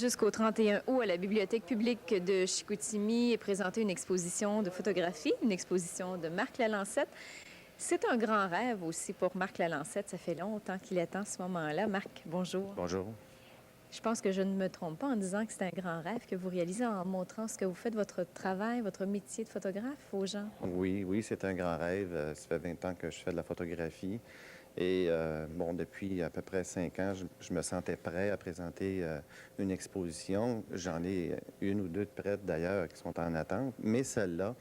Jusqu'au 31 août, à la Bibliothèque publique de Chicoutimi est présentée une exposition de photographie, une exposition de Marc Lalancette. C'est un grand rêve aussi pour Marc Lalancette. Ça fait longtemps qu'il attend ce moment-là. Marc, bonjour. Bonjour. Je pense que je ne me trompe pas en disant que c'est un grand rêve que vous réalisez en montrant ce que vous faites, votre travail, votre métier de photographe aux gens. Oui, c'est un grand rêve. Ça fait 20 ans que je fais de la photographie. Et bon, depuis à peu près 5 ans, je me sentais prêt à présenter une exposition. J'en ai une ou deux de prêtes d'ailleurs qui sont en attente. Mais celle-là,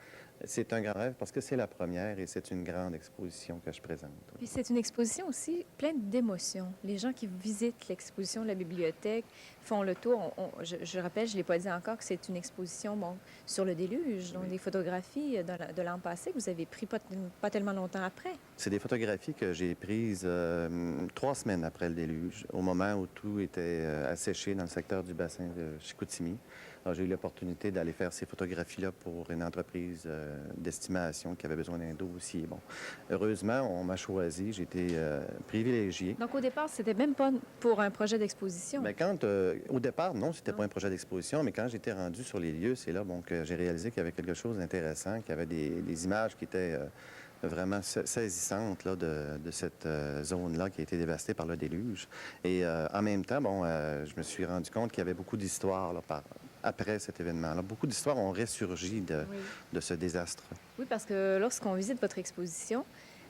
c'est un grand rêve parce que c'est la première et c'est une grande exposition que je présente. Puis c'est une exposition aussi pleine d'émotions. Les gens qui visitent l'exposition de la bibliothèque font le tour. Je rappelle, je ne l'ai pas dit encore, que c'est une exposition sur le déluge, donc des photographies de l'an passé que vous avez pris pas tellement longtemps après. C'est des photographies que j'ai prises 3 semaines après le déluge, au moment où tout était asséché dans le secteur du bassin de Chicoutimi. Alors, j'ai eu l'opportunité d'aller faire ces photographies-là pour une entreprise d'estimation qui avait besoin d'un dossier. Bon, heureusement, on m'a choisi. J'ai été privilégié. Donc, au départ, c'était même pas pour un projet d'exposition. Bien, au départ, non, c'était pas un projet d'exposition, mais quand j'étais rendu sur les lieux, c'est là que j'ai réalisé qu'il y avait quelque chose d'intéressant, qu'il y avait des images qui étaient vraiment saisissantes là, de cette zone-là qui a été dévastée par le déluge. Et en même temps, je me suis rendu compte qu'il y avait beaucoup d'histoires après cet événement-là. Beaucoup d'histoires ont ressurgi de ce désastre. Oui, parce que lorsqu'on visite votre exposition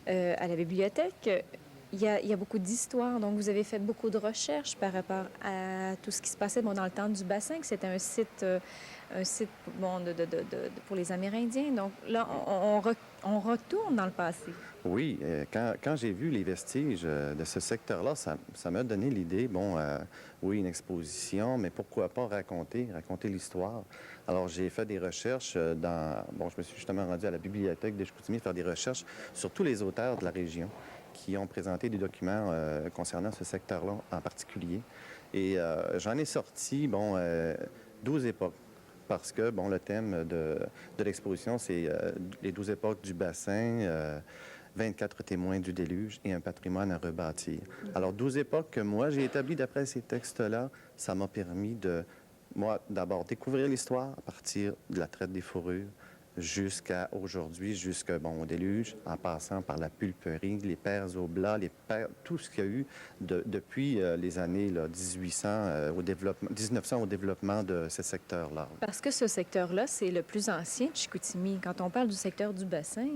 à la bibliothèque, il y a beaucoup d'histoires. Donc, vous avez fait beaucoup de recherches par rapport à tout ce qui se passait dans le temps du bassin, que c'était un site pour les Amérindiens. Donc, là, on retourne dans le passé. Oui, quand j'ai vu les vestiges de ce secteur-là, ça m'a donné l'idée, oui, une exposition, mais pourquoi pas raconter l'histoire. Alors, j'ai fait des recherches je me suis justement rendu à la bibliothèque de Chicoutimi faire des recherches sur tous les auteurs de la région qui ont présenté des documents concernant ce secteur-là en particulier. Et j'en ai sorti, 12 époques. Parce que, le thème de l'exposition, c'est les 12 époques du bassin, 24 témoins du déluge et un patrimoine à rebâtir. Alors, 12 époques que moi, j'ai établies d'après ces textes-là, ça m'a permis moi, d'abord découvrir l'histoire à partir de la traite des fourrures jusqu'à aujourd'hui, au déluge, en passant par la pulperie, les pères oblats, tout ce qu'il y a eu depuis les années 1900 au développement de ce secteur-là. Parce que ce secteur-là, c'est le plus ancien de Chicoutimi. Quand on parle du secteur du bassin,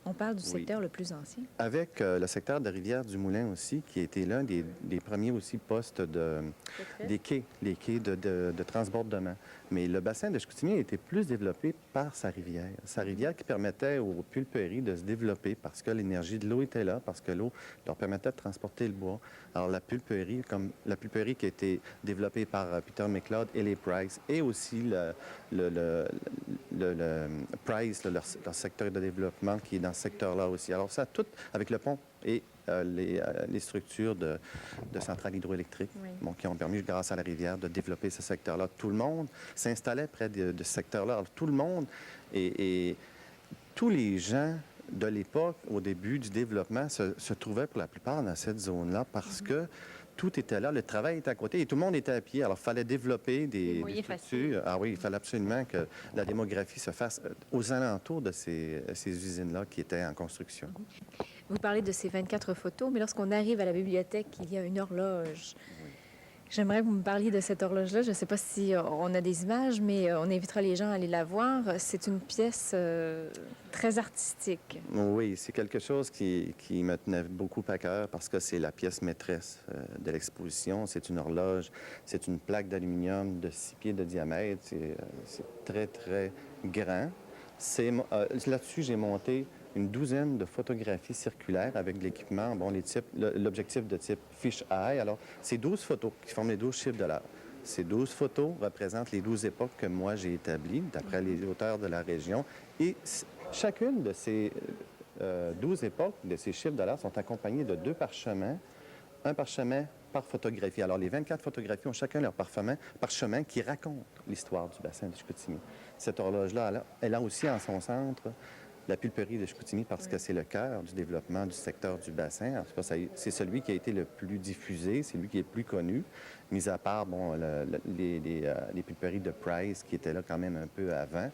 on parle du secteur le plus ancien. Avec le secteur de Rivière-du-Moulin aussi, qui a été l'un des premiers aussi postes des quais, les quais de transbordement. Mais le bassin de Chicoutimi a été plus développé par sa rivière. Sa rivière qui permettait aux pulperies de se développer parce que l'énergie de l'eau était là, parce que l'eau leur permettait de transporter le bois. Alors la pulperie qui a été développée par Peter McLeod et les Price, et aussi le Price, leur secteur de développement qui est dans ce secteur-là aussi. Alors ça, tout avec le pont et les structures de centrales hydroélectriques qui ont permis, grâce à la rivière, de développer ce secteur-là. Tout le monde s'installait près de ce secteur-là. Alors, tout le monde et tous les gens de l'époque, au début du développement, se trouvaient pour la plupart dans cette zone-là parce que tout était là, le travail était à côté et tout le monde était à pied. Alors, il fallait développer des structures. Ah oui, il fallait absolument que la démographie se fasse aux alentours de ces usines-là qui étaient en construction. Vous parlez de ces 24 photos, mais lorsqu'on arrive à la bibliothèque, il y a une horloge. Oui. J'aimerais que vous me parliez de cette horloge-là. Je ne sais pas si on a des images, mais on invitera les gens à aller la voir. C'est une pièce très artistique. Oui, c'est quelque chose qui me tenait beaucoup à cœur parce que c'est la pièce maîtresse de l'exposition. C'est une horloge, c'est une plaque d'aluminium de 6 pieds de diamètre. C'est très, très grand. Là-dessus, j'ai monté une douzaine de photographies circulaires avec de l'équipement, l'objectif de type fish eye. Alors, c'est 12 photos qui forment les 12 chiffres de l'heure. Ces 12 photos représentent les 12 époques que moi j'ai établies, d'après les auteurs de la région. Et chacune de ces 12 époques, de ces chiffres de l'heure, sont accompagnées de 2 parchemins, un parchemin par photographie. Alors, les 24 photographies ont chacun leur parchemin qui raconte l'histoire du bassin de Chicoutimi. Cette horloge-là, elle a aussi en son centre la pulperie de Chicoutimi parce que c'est le cœur du développement du secteur du bassin. Alors, c'est celui qui a été le plus diffusé, c'est lui qui est le plus connu, mis à part bon, les pulperies de Price qui étaient là quand même un peu avant.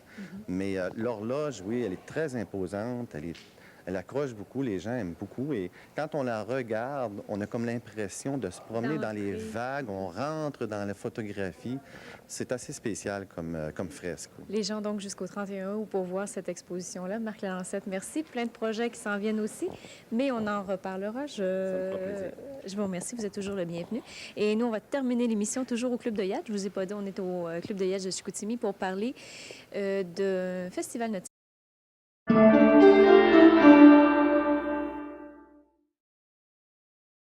Mais l'horloge, oui, elle est très imposante, elle accroche beaucoup, les gens aiment beaucoup. Et quand on la regarde, on a comme l'impression de se promener dans les vagues, on rentre dans la photographie. C'est assez spécial comme fresque. Les gens, donc, jusqu'au 31 août pour voir cette exposition-là. Marc Lalancette, merci. Plein de projets qui s'en viennent aussi, mais on en reparlera. Je vous remercie, vous êtes toujours le bienvenu. Et nous, on va terminer l'émission toujours au Club de Yacht. Je vous ai pas dit, on est au Club de Yacht de Chicoutimi pour parler d'un festival nautique